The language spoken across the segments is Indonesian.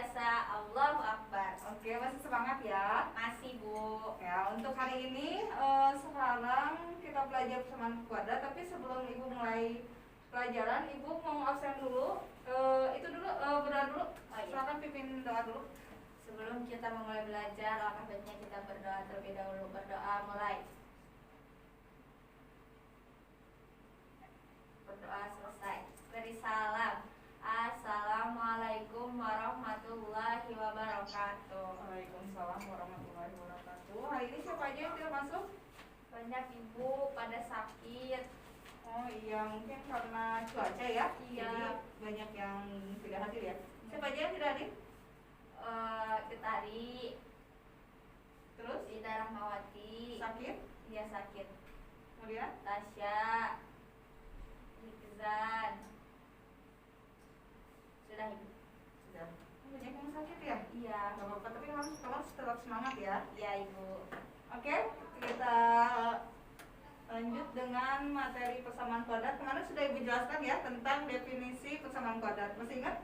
biasa. Allahu Akbar. Oke, masih semangat ya? Masih, Bu. Ya, untuk hari ini sekarang kita belajar persamaan kuadrat. Tapi sebelum Ibu mulai pelajaran, Ibu mau absen dulu. Berdoa dulu. Oh, iya. Silakan pimpin doa dulu. Sebelum kita memulai belajar, alangkah baiknya kita berdoa terlebih dahulu. Berdoa mulai. Berdoa selesai. Beri salam. Assalamualaikum warahmatullahi wabarakatuh. Waalaikumsalam warahmatullahi wabarakatuh. Hari ini siapa aja yang tidak masuk? Banyak ibu pada sakit. Oh iya, mungkin karena cuaca ya. Iya. Jadi banyak yang tidak hadir ya. Siapa aja yang tidak hadir? Ketari, Terus Ida Rahmawati. sakit? Dia sakit. Kemudian Tasya, Ikzan. Sudah ibu. sudah. Banyak yang sakit ya? Iya. Gak apa-apa, tapi harus tetap semangat ya. Iya ibu. Oke, kita lanjut dengan materi persamaan kuadrat. Kemarin sudah Ibu jelaskan ya tentang definisi persamaan kuadrat. Masih ingat?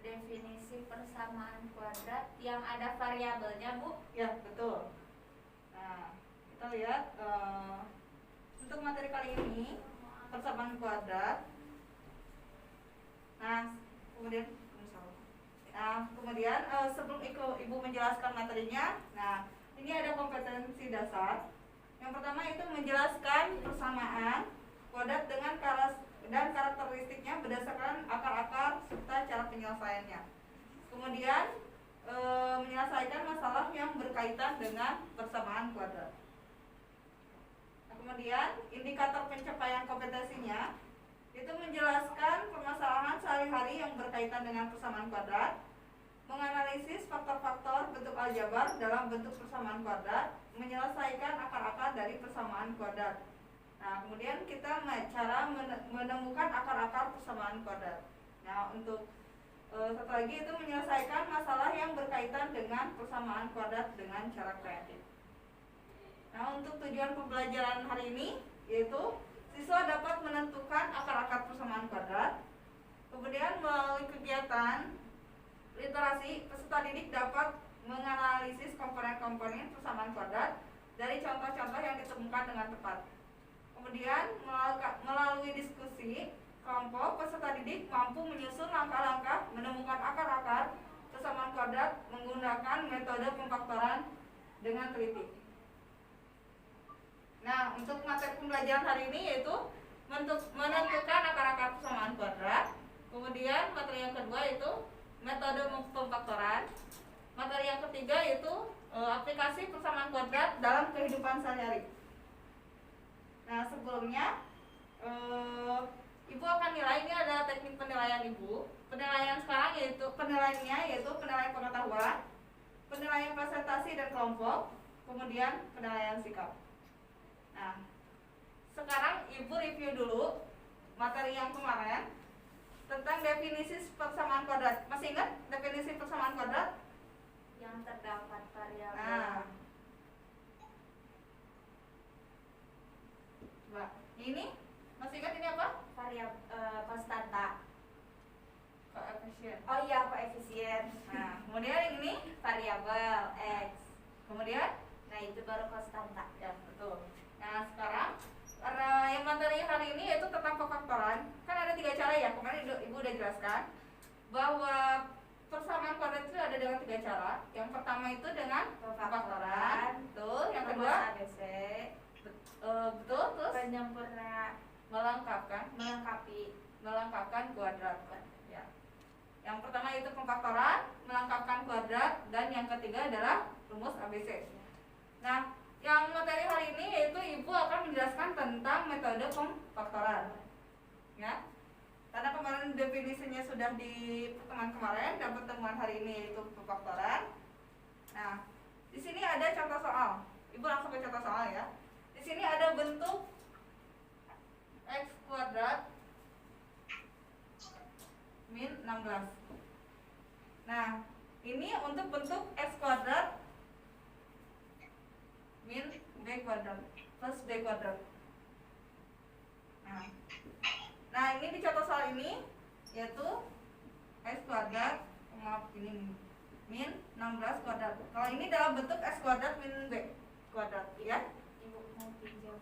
Definisi persamaan kuadrat yang ada variabelnya, Bu. Ya, betul. Nah, kita lihat untuk materi kali ini persamaan kuadrat. Nah, kemudian sebelum Ibu menjelaskan materinya, nah ini ada kompetensi dasar. Yang pertama itu menjelaskan persamaan kuadrat dengan karakteristiknya berdasarkan akar-akar serta cara penyelesaiannya. Kemudian menyelesaikan masalah yang berkaitan dengan persamaan kuadrat. Nah, kemudian indikator pencapaian kompetensinya itu menjelaskan permasalahan sehari-hari yang berkaitan dengan persamaan kuadrat, menganalisis faktor-faktor bentuk aljabar dalam bentuk persamaan kuadrat, menyelesaikan akar-akar dari persamaan kuadrat. Nah, kemudian kita cara menemukan akar-akar persamaan kuadrat. Nah, untuk satu lagi itu menyelesaikan masalah yang berkaitan dengan persamaan kuadrat dengan cara kreatif. Nah, untuk tujuan pembelajaran hari ini yaitu siswa dapat menentukan akar-akar persamaan kuadrat. Kemudian melalui kegiatan literasi, peserta didik dapat menganalisis komponen-komponen persamaan kuadrat dari contoh-contoh yang ditemukan dengan tepat. Kemudian melalui diskusi kelompok, peserta didik mampu menyusun langkah-langkah menemukan akar-akar persamaan kuadrat menggunakan metode pemfaktoran dengan teliti. Nah, untuk materi pembelajaran hari ini yaitu menentukan akar-akar persamaan kuadrat. Kemudian materi yang kedua itu metode pemfaktoran. Materi yang ketiga yaitu aplikasi persamaan kuadrat dalam kehidupan sehari-hari. Nah, sebelumnya Ibu akan nilai, ini ada teknik penilaian Ibu. Penilaian sekarang yaitu penilaian pengetahuan, penilaian presentasi dan kelompok, kemudian penilaian sikap. Nah, sekarang Ibu review dulu materi yang kemarin tentang definisi persamaan kuadrat. Masih ingat definisi persamaan kuadrat? Yang terdapat variabel. Nah, coba ini masih ingat ini apa? Variabel konstanta. Koefisien. Oh iya, koefisien. Nah, kemudian yang ini Variabel X. kemudian Nah, itu baru konstanta. ya betul. Nah, sekarang karena yang materi hari ini yaitu tentang pemfaktoran. Kan ada 3 cara ya, kemarin Ibu udah jelaskan bahwa persamaan kuadrat itu ada dengan 3 cara. Yang pertama itu dengan pemfaktoran, betul. Yang kedua Rumus ABC. betul, terus Penyempurna melengkapkan kuadrat. Ya. Yang pertama itu pemfaktoran, melengkapkan kuadrat, dan yang ketiga adalah rumus ABC. Nah, yang materi hari ini yaitu Ibu akan menjelaskan tentang metode pemfaktoran. Ya. Karena kemarin definisinya sudah di pertemuan kemarin dan pertemuan hari ini yaitu pemfaktoran. Nah, di sini ada contoh soal. Ibu langsung ke contoh soal ya. Di sini ada bentuk x kuadrat min 16. Nah, ini untuk bentuk x kuadrat min b kuadrat plus b kuadrat. Nah, ini di contoh soal ini yaitu x kuadrat ini min 16 kuadrat. Kalau ini dalam bentuk x kuadrat min b kuadrat ya. Ibu mau pinjam.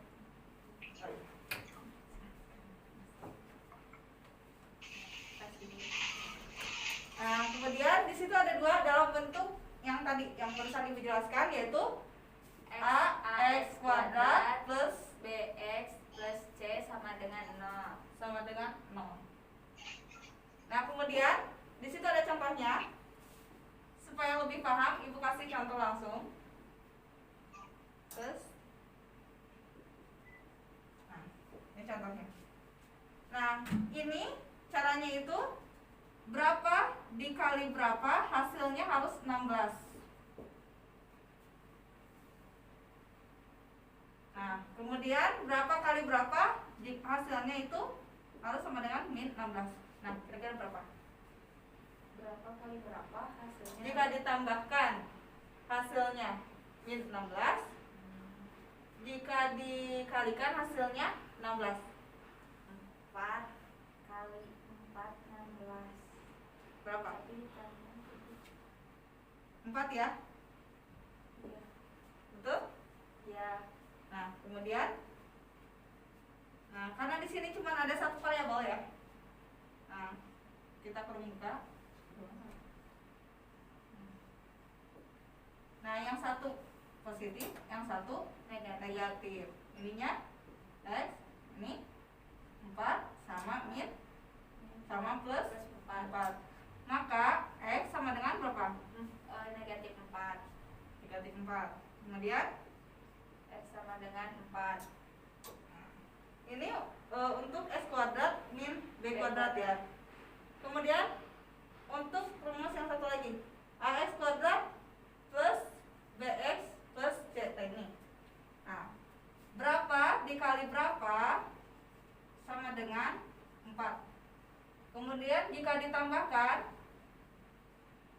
Nah, kemudian di situ ada dua dalam bentuk yang tadi yang barusan Ibu jelaskan, yaitu ax kuadrat plus bx plus c sama dengan 0. sama dengan 0. Nah, kemudian di situ ada contohnya. Supaya lebih paham, Ibu kasih contoh langsung. Terus, nah, ini contohnya. Nah, ini caranya itu berapa dikali berapa, hasilnya harus 16. Nah, kemudian berapa kali berapa, hasilnya itu harus sama dengan min 16. Nah, kira-kira berapa? Berapa kali berapa hasilnya? Jika ditambahkan hasilnya min 16, jika dikalikan hasilnya 16. 4 kali 4 16. Berapa? Tapi ditambah 4 ya? ya. Betul? Ya. Nah, kemudian karena di sini cuma ada satu variabel ya. Nah, kita permuka. Nah, yang satu positif, yang satu negatif. Ininya x, ini 4 sama min sama plus 4. Maka x sama dengan berapa? Negatif 4. Negatif 4. Kemudian X sama dengan 4. ini untuk x kuadrat min b kuadrat ya. Kemudian untuk rumus yang satu lagi, ax kuadrat plus bx plus c ini. Nah, berapa dikali berapa sama dengan 4. Kemudian jika ditambahkan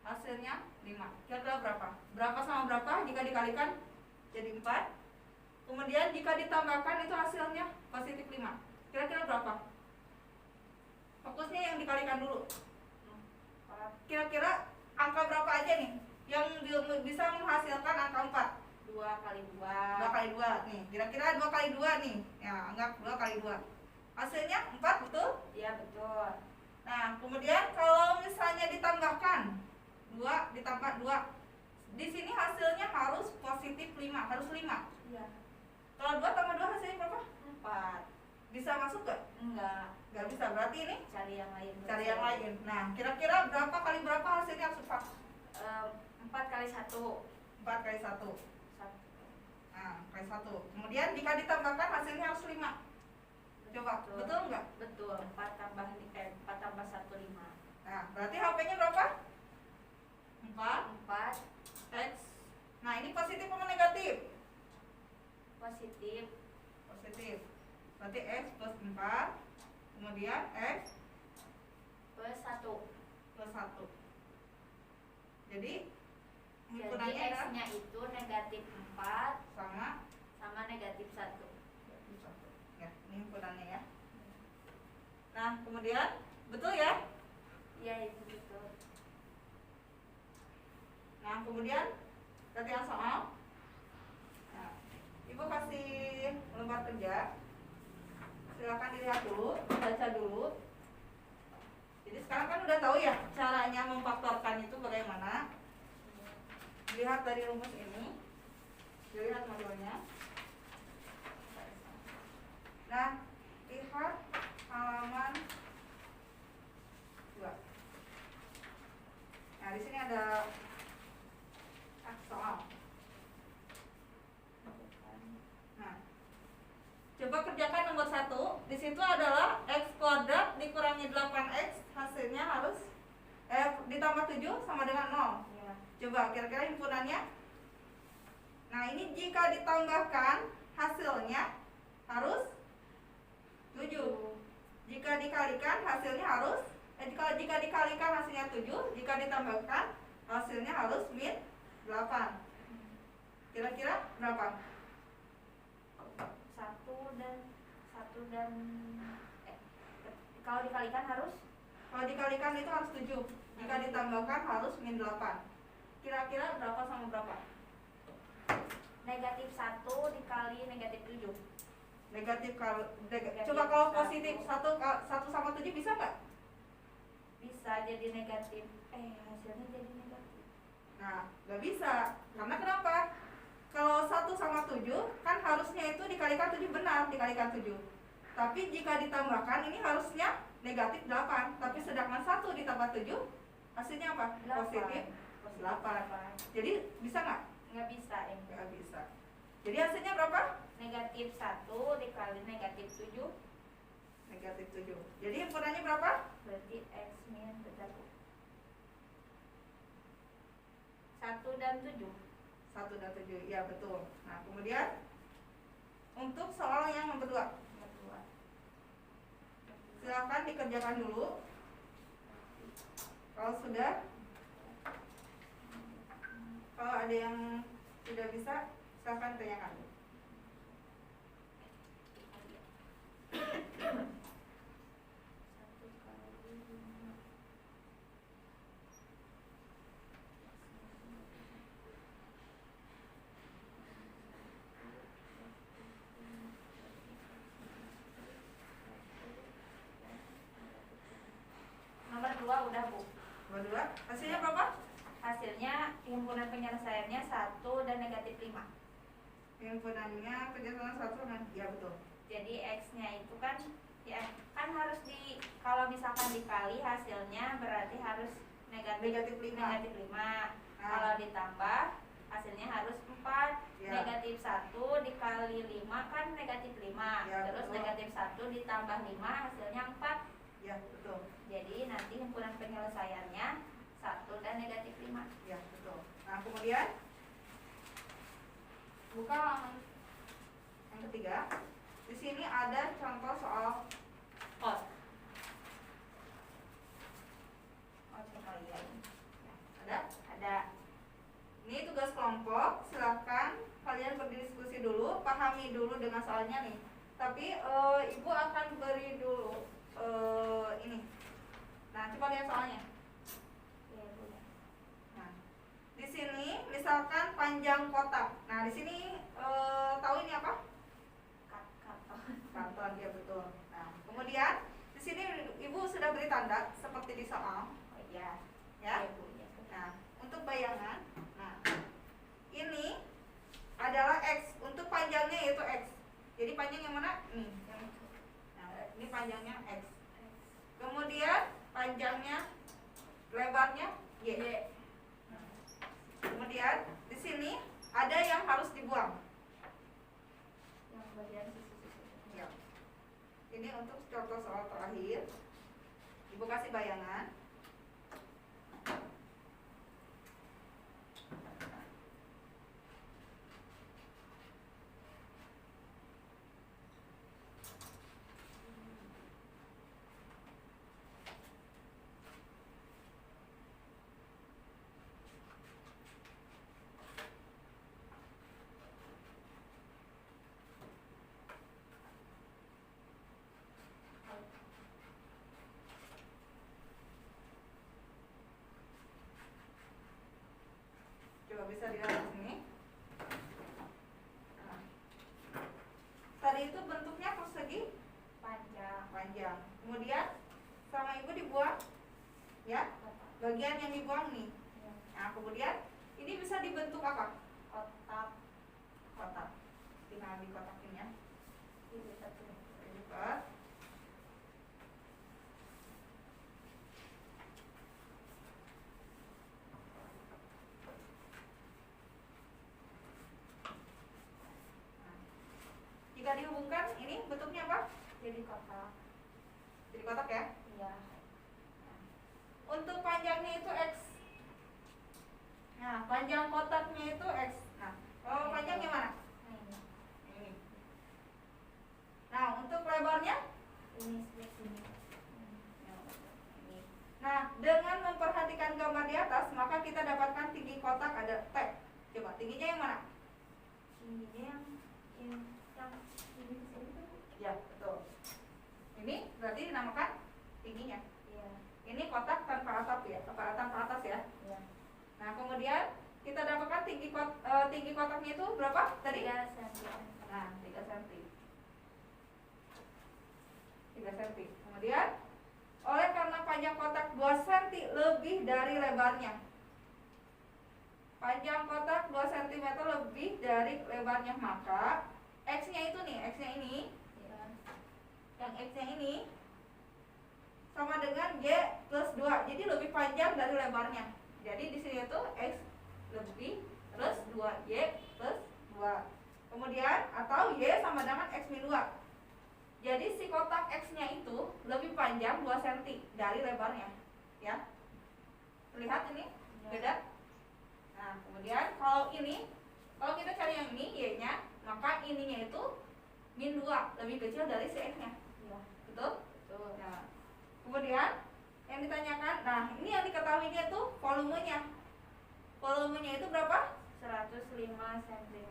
hasilnya 5. Kira-kira berapa? Berapa sama berapa jika dikalikan jadi 4. Kemudian jika ditambahkan itu hasilnya positif 5. Kira-kira berapa? Fokusnya yang dikalikan dulu. Kira-kira angka berapa aja nih yang bisa menghasilkan angka 4? 2 kali 2. 2 kali 2 nih. Kira-kira 2 kali 2 nih. Ya, anggap 2 kali 2. Hasilnya 4, betul? Iya, betul. Nah, kemudian kalau misalnya ditambahkan 2 ditambah 2. Di sini hasilnya harus positif 5, harus 5. Iya. Kalau 2 tambah 2 hasilnya berapa? 4. Bisa masuk gak? Enggak. Gak bisa, berarti ini Cari yang lain. cari yang lain. Nah, kira-kira berapa kali berapa hasilnya harus 4? 4 kali 1. 4 kali 1. 1. Nah, kali 1. Kemudian jika ditambahkan hasilnya harus 5. Coba, betul nggak? Betul. 4 tambah 1 5. Nah, berarti HP-nya berapa? 4 4 X. Nah, ini positif apa negatif? positif. Positif. Berarti X plus 4. Kemudian X Plus 1. plus 1. Jadi Jadi himpunannya adalah X-nya itu negatif 4 sama sama negatif 1. negatif 1. Ya, ini himpunannya ya. Nah, kemudian betul ya? Iya, itu betul. Nah, kemudian latihan soal. Nah, Ibu kasih lembar kerja. Silakan dilihat dulu, baca dulu. Jadi sekarang kan udah tahu ya caranya memfaktorkan itu bagaimana. Dilihat dari rumus ini. Dilihat modelnya. Nah, lihat halaman 2. Nah, di sini ada soal. Nah, coba kerjakan nomor 1. Di situ adalah x kuadrat dikurangi 8x, hasilnya harus ditambah 7 sama dengan 0. Iya. Coba kira-kira himpunannya. Nah, ini jika ditambahkan hasilnya harus 7. Jika dikalikan hasilnya harus jika dikalikan hasilnya 7, jika ditambahkan hasilnya harus min 8. Kira-kira berapa? 1 dan kalau dikalikan harus Kalau dikalikan itu harus 7. Jika jika ditambahkan harus min 8. Kira-kira berapa sama berapa? Negatif 1 dikali negatif 7. Coba kalau positif 1 sama 7 bisa nggak? Bisa jadi negatif. Hasilnya jadi negatif. Nah, nggak bisa. Karena kenapa? Kalau 1 sama 7 kan harusnya itu dikalikan 7 benar, dikalikan 7. Tapi jika ditambahkan ini harusnya negatif 8. Tapi sedangkan 1 ditambah 7 hasilnya apa? 8. Positif 8. Jadi bisa nggak? Nggak bisa ini. Nggak bisa. Jadi hasilnya berapa? Negatif 1 dikali negatif 7. Negatif 7. Jadi himpunannya berapa? Berarti X min berapa? 1 dan 7. 1 dan 7. Ya, betul. Nah, kemudian untuk soal yang nomor 2. Silakan dikerjakan dulu. Kalau sudah, kalau ada yang tidak bisa, silakan tanyakan. Nomor 2 udah, Bu. Nomor 2, hasilnya berapa? Hasilnya himpunan penyelesaiannya 1 dan negatif 5. Himpunannya penjelasan 1 kan? Ya, betul. Jadi X-nya itu kan ya kan harus kalau misalkan dikali hasilnya berarti harus Negatif 5. negatif 5. Nah. Kalau ditambah hasilnya harus 4. Ya. Negatif 1 dikali 5 kan negatif 5. Ya, Terus betul. negatif 1 ditambah 5 hasilnya 4. Ya, betul. Jadi nanti himpunan penyelesaiannya 1 dan negatif 5. Ya, betul. Nah, kemudian buka halaman yang ketiga. Di sini ada contoh soal Kot. Coba iya. ada. Ada. Ini tugas kelompok. Silakan kalian berdiskusi dulu, pahami dulu dengan soalnya nih. Tapi ibu akan beri dulu ini. Nah, coba lihat soalnya. Ya, boleh. Nah, di sini misalkan panjang kotak. Nah, di sini tahu ini apa? Karton. Karton, ya betul. Nah, kemudian di sini ibu sudah beri tanda seperti di soal, Oh iya. ya. Ya, Bu, ya. Nah, untuk bayangan, nah ini adalah X. Untuk panjangnya yaitu X. Jadi panjang yang mana? Nih. Nah, ini panjangnya X. Kemudian panjangnya, lebarnya Y. Kemudian di sini ada yang harus dibuang. Yang bagian sisi-sisi. Ya. Ini untuk contoh soal terakhir. Ibu kasih bayangan. Coba bisa dilihat di sini. Nah, tadi itu bentuknya persegi panjang. Kemudian sama ibu dibuang, ya. Bagian yang dibuang nih. Nah, kemudian ini bisa dibentuk apa? Kotak. Tinggal dikotakin ya. Lipat. Jika dihubungkan, ini bentuknya apa? Jadi kotak. Jadi kotak ya. Iya. Untuk panjangnya itu X. Nah, panjang kotaknya itu X. Nah, kalau panjangnya mana? Nah, ini. Ini. Nah, untuk lebarnya? Ini split ini. Ini. Nah, dengan memperhatikan gambar di atas, maka kita dapatkan tinggi kotak ada T. Coba, tingginya yang mana? Tingginya yang ini di sini tuh. Ya, betul. Ini berarti dinamakan tingginya. Iya. Ini kotak tanpa atap ya, tanpa atas ya. Iya. Nah, kemudian kita dapatkan tinggi kotaknya itu berapa tadi? 3 cm. Nah, 3 cm. 3 cm. Kemudian oleh karena panjang kotak 2 cm lebih dari lebarnya. Panjang kotak 2 cm lebih dari lebarnya, maka X-nya itu nih, X-nya ini. Iya. Yang X-nya ini sama dengan Y plus 2. Jadi lebih panjang dari lebarnya. Jadi di sini itu X lebih terus 2Y plus 2. Kemudian atau Y sama dengan X min 2. Jadi si kotak X-nya itu lebih panjang 2 cm dari lebarnya. Ya. Terlihat ini? Beda? Nah, kemudian kalau kita cari yang ini Y-nya, maka ininya itu min 2, lebih kecil dari si X-nya. Iya. Betul? Betul. Nah, kemudian yang ditanyakan, nah ini yang diketahuinya itu volumenya. Volumenya itu berapa? 105 cm.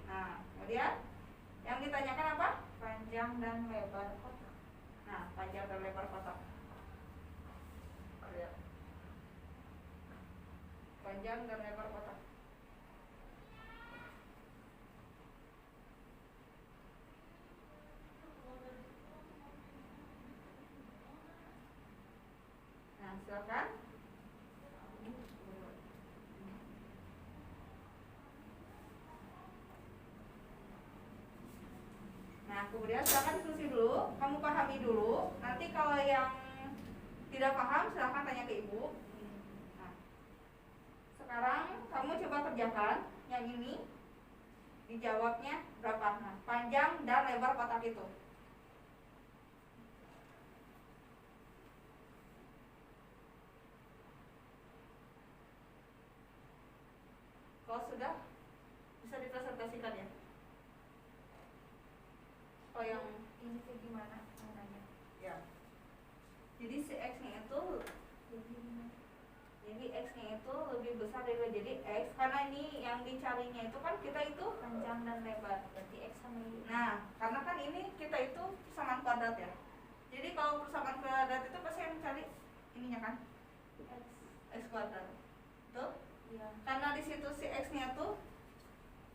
Nah, kemudian yang ditanyakan apa? Panjang dan lebar kotak. Nah, panjang dan lebar kotak. Lihat. Panjang dan lebar kotak. Nah, silakan. Nah, kemudian silakan diskusi dulu, kamu pahami dulu. Nanti kalau yang tidak paham silakan tanya ke ibu. Nah, sekarang kamu coba kerjakan yang ini. Dijawabnya berapa? Nah, panjang dan lebar kotak itu. Kalau sudah bisa dipresentasikan ya. Oh, yang Ini kayak gimana caranya? ya. Jadi si X-nya itu X-nya itu lebih besar dari, jadi X karena ini yang dicarinya itu kan kita itu Panjang dan lebar. Berarti X sama Y. nah, karena kan ini kita itu persamaan kuadrat ya. Jadi kalau persamaan kuadrat itu pasti yang cari ininya kan X kuadrat. Betul? Iya. Karena di situ si X-nya tuh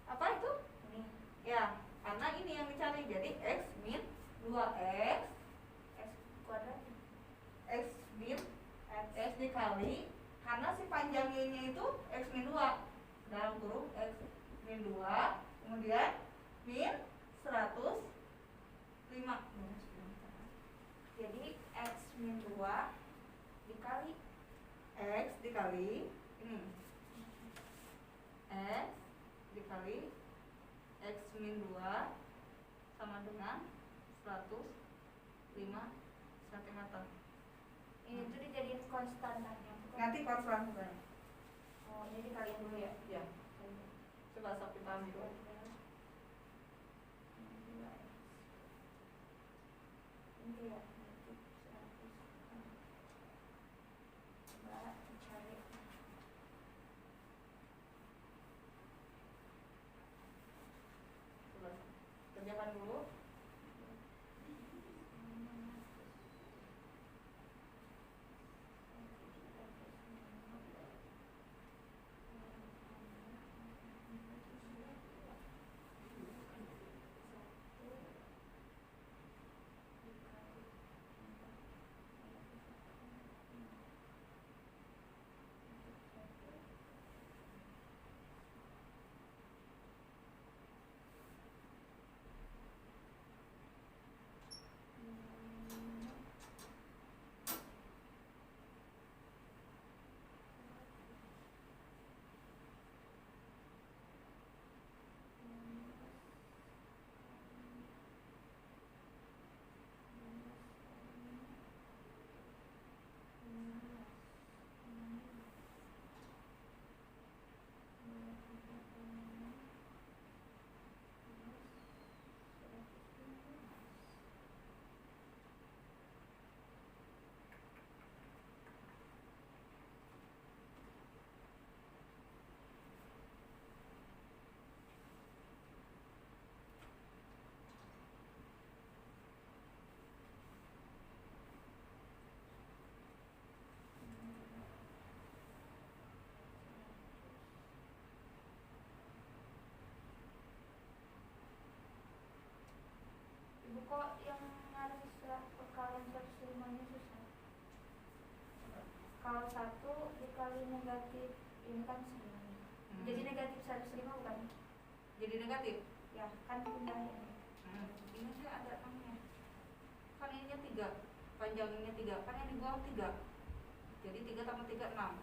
apa itu? Ini Ya, karena ini yang dicari. Jadi X min 2X X kuadrat. X min X dikali, karena si panjang Y-nya itu X min 2 dalam kurung X min 2, kemudian min 105. Jadi X min 2 dikali X dikali ini X dikali X min 2 sama dengan 105 cm. ini tuh dijadiin konstantannya. Nanti konstan sebenarnya. Oh, ini dikaliin dulu ya. Ya, coba sok dipahami dulu. Ini ya. Coba dicari. Coba kerjakan dulu. kalau 1 dikali negatif ini kan 9. Jadi negatif 105 bukan? Jadi negatif? Ya, kan pindah ini. Ini sih ada namanya. Kan ininya 3, panjangnya 3, kan yang dibuang 3. Jadi 3 tambah 3 6.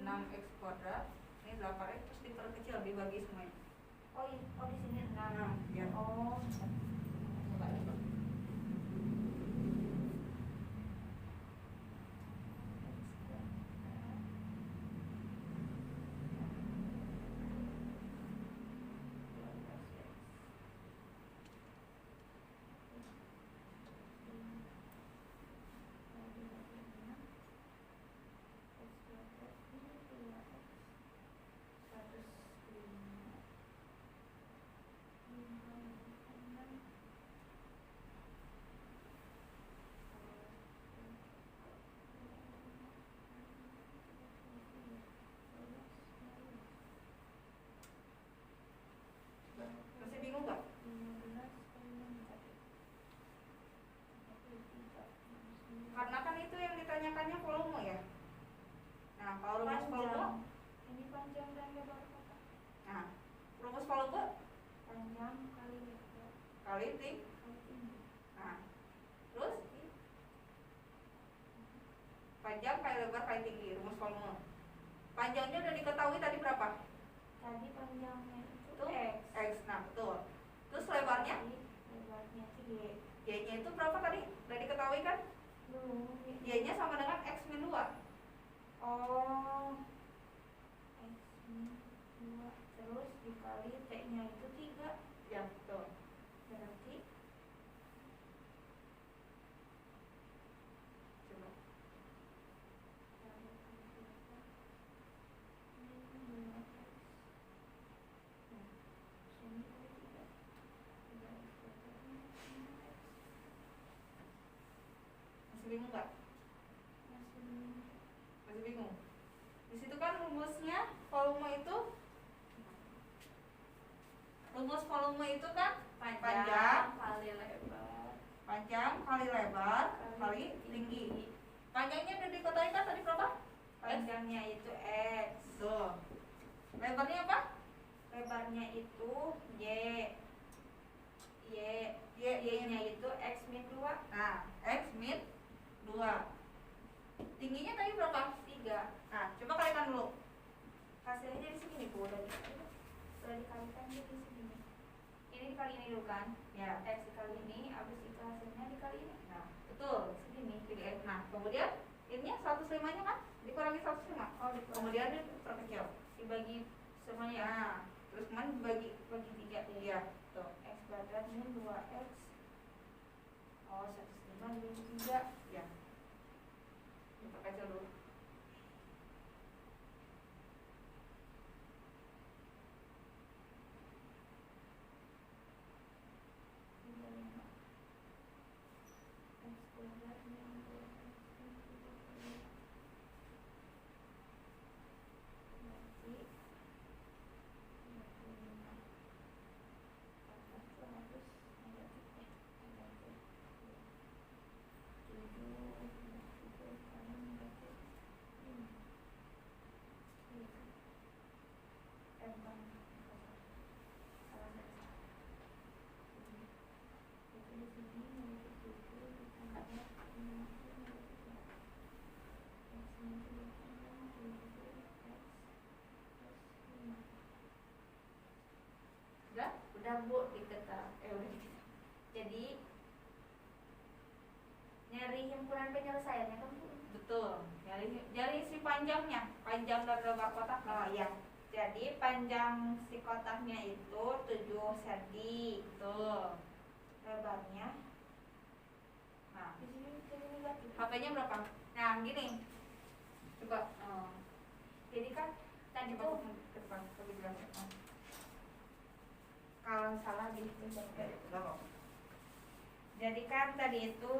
6x kuadrat. Ini 8x terus diperkecil dibagi semuanya. Oh, di sini 6. Ya. Oh. Coba lihat. Masih bingung nggak? Karena kan itu yang ditanyakannya volume ya. Nah, kalau rumus volume, Ini panjang dan lebar kotak. nah, rumus volume Panjang kali lebar kali tinggi. kali tinggi. Nah, terus panjang kali lebar kali tinggi, rumus volume. Panjangnya udah diketahui tadi berapa? Tadi panjangnya itu Itu X. X, nah betul. Terus lebarnya? Lebarnya itu Y. Y-nya itu berapa tadi? Udah diketahui kan? Belum. Y-nya sama dengan X min 2. Oh. X min 2 terus dikali T-nya itu 3. Ya, betul. Berarti Coba. Masih bingung nggak? Masih bingung? Di situ kan rumusnya volume itu, rumus volume itu kan panjang kali lebar kali lebar kali tinggi. Panjangnya udah diketahui kan tadi berapa? panjangnya itu X. Tuh. Lebarnya apa? Lebarnya itu Y. Y-nya Y-nya itu X min 2. Nah, X min 2. Tingginya tadi berapa? 3. Nah, coba kalikan dulu. Hasilnya jadi segini Bu, udah dikalikan jadi segini. Ini dikali ini dulu kan? Ya. X dikali ini, habis itu hasilnya dikali ini. Nah, betul. Segini. Jadi X. Nah, kemudian ininya 105-nya kan dikurangi 105. Oh, dikurangi. Kemudian diperkecil. Dibagi semuanya. Nah, terus kemudian dibagi. Bagi 3 ya. Iya, tuh. X kuadrat min 2X. Oh, 105 dibagi 3. Ya. Diperkecil dulu. X kuadrat min 2X min 3. Berarti 25. Karena itu harus negatif. 7 kali negatif 5. Bukan. Salah saya. Itu di sini negatif 7 ditambah 5 itu negatif 4. X-nya itu ditambah 7X plus 5. Udah Bu, diketahui. Udah diketahui. Jadi nyari himpunan penyelesaiannya kan Bu? Betul. Jadi si panjangnya, panjang dari lebar kotak. Oh iya. Jadi panjang si kotaknya itu 7 cm. Betul. Lebarnya Nah, di sini jadi negatif. HP-nya berapa? Nah, gini. Coba. Jadi kan tadi Coba tuh ke depan, lebih jelas. kalau salah dihitung Berapa? Jadi kan tadi itu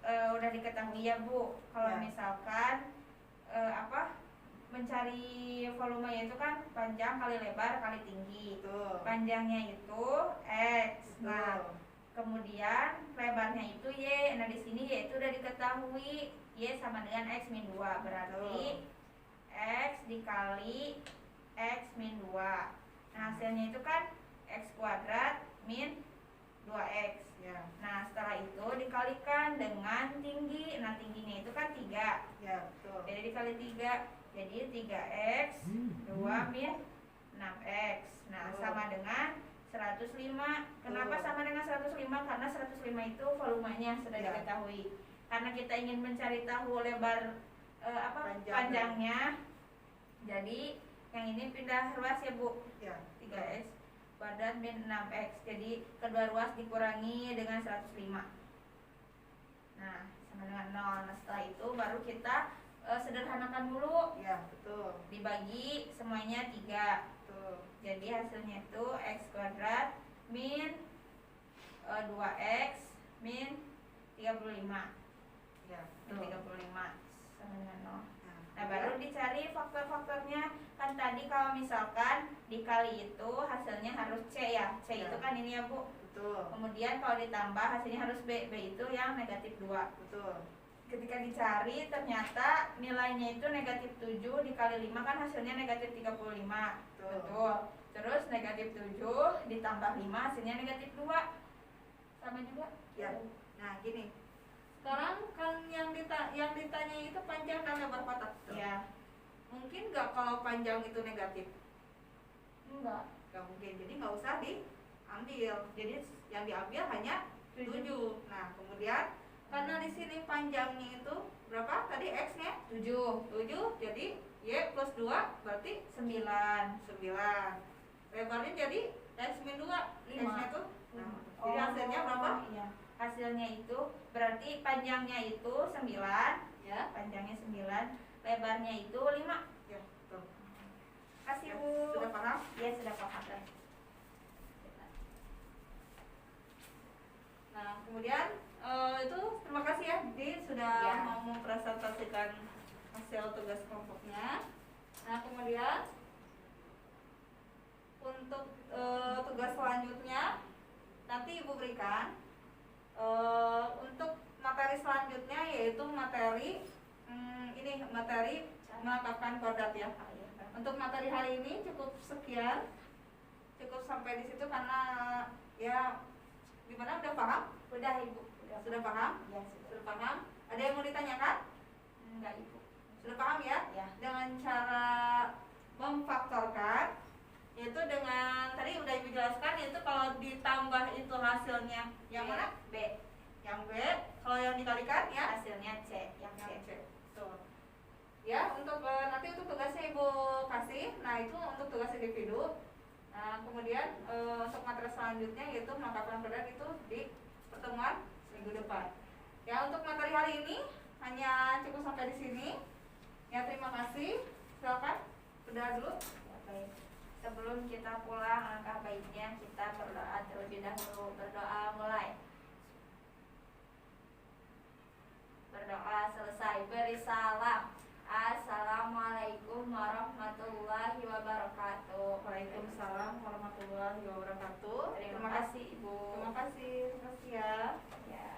udah diketahui ya Bu, kalau Ya. misalkan mencari volumenya itu kan panjang kali lebar kali tinggi. Betul. Panjangnya itu X. Nah, Betul. kemudian lebarnya itu Y. Nah, di sini Y itu udah diketahui Y sama dengan X min 2. Berarti X dikali X min 2. Nah hasilnya itu kan X kuadrat min 2X. Ya. Nah setelah itu dikalikan dengan tinggi. Nah tingginya itu kan 3. Ya, betul. Jadi dikali 3. Jadi 3X 2 min 6X. Nah sama dengan 105. Kenapa sama dengan 105? Karena 105 itu volumenya sudah Ya. diketahui. Karena kita ingin mencari tahu lebar panjangnya. Jadi yang ini pindah ruas ya Bu. Ya. 3X kuadrat min 6X. Jadi kedua ruas dikurangi dengan 105. Nah sama dengan 0. Nah setelah itu baru kita sederhanakan dulu. Ya, betul. Dibagi semuanya 3. Betul. Jadi hasilnya itu X kuadrat min 2X min 35. Ya, Min betul. 35 sama dengan 0. Nah Nah, baru dicari faktor-faktornya. Kan tadi kalau misalkan dikali itu hasilnya harus C ya. C Ya. itu kan ini ya Bu. betul. Kemudian kalau ditambah hasilnya harus B. B itu yang negatif 2. Betul. Ketika dicari ternyata nilainya itu negatif 7 dikali 5 kan hasilnya negatif 35. Betul. Terus negatif 7 ditambah 5 hasilnya negatif 2. Sama juga? Ya. Nah, gini. Sekarang kan yang ditanya itu panjang dan lebar kotak. Ya. Mungkin nggak kalau panjang itu negatif? Enggak. Nggak mungkin. Jadi nggak usah diambil. Jadi yang diambil hanya 7. Nah, kemudian karena di sini panjangnya itu berapa? Tadi X-nya 7. 7, jadi Y plus 2 berarti 9. 9. Lebarnya jadi X min 2. 5. X-nya tuh. Nah, jadi hasilnya berapa? Iya. Hasilnya itu berarti panjangnya itu 9. Ya. Panjangnya 9, lebarnya itu 5. Ya, betul. Kasih Ya, Bu. sudah paham? Iya, sudah paham. Nah, kemudian itu terima kasih ya Di sudah Ya. mau mempresentasikan hasil tugas kelompoknya. Nah, kemudian untuk tugas selanjutnya nanti Ibu berikan untuk materi selanjutnya yaitu materi materi melengkapkan kodrat ya. Untuk materi hari ini cukup sekian, cukup sampai di situ karena ya gimana udah paham? Udah Ibu. Sudah paham? Ya, Sudah paham? Ada yang mau ditanyakan? Enggak Ibu. Sudah paham ya? Ya. Dengan cara memfaktorkan yaitu dengan tadi udah Ibu jelaskan yaitu kalau ditambah itu hasilnya yang B. mana? B. Yang B. Kalau yang dikalikan ya Hasilnya C. Yang C. yang C. Betul. Ya, untuk nanti untuk tugasnya Ibu kasih. Nah, itu untuk tugas individu. Nah, kemudian untuk materi selanjutnya yaitu melengkapkan kodrat itu di pertemuan minggu depan. Ya, untuk materi hari ini hanya cukup sampai di sini. Ya, terima kasih. Silakan. Udah dulu. Ya, baik. Sebelum kita pulang, alangkah baiknya kita berdoa terlebih dahulu. Berdoa mulai. Berdoa selesai. Beri salam. Assalamualaikum warahmatullahi wabarakatuh. Waalaikumsalam warahmatullahi wabarakatuh. Terima kasih Ibu. Terima kasih ya. Ya.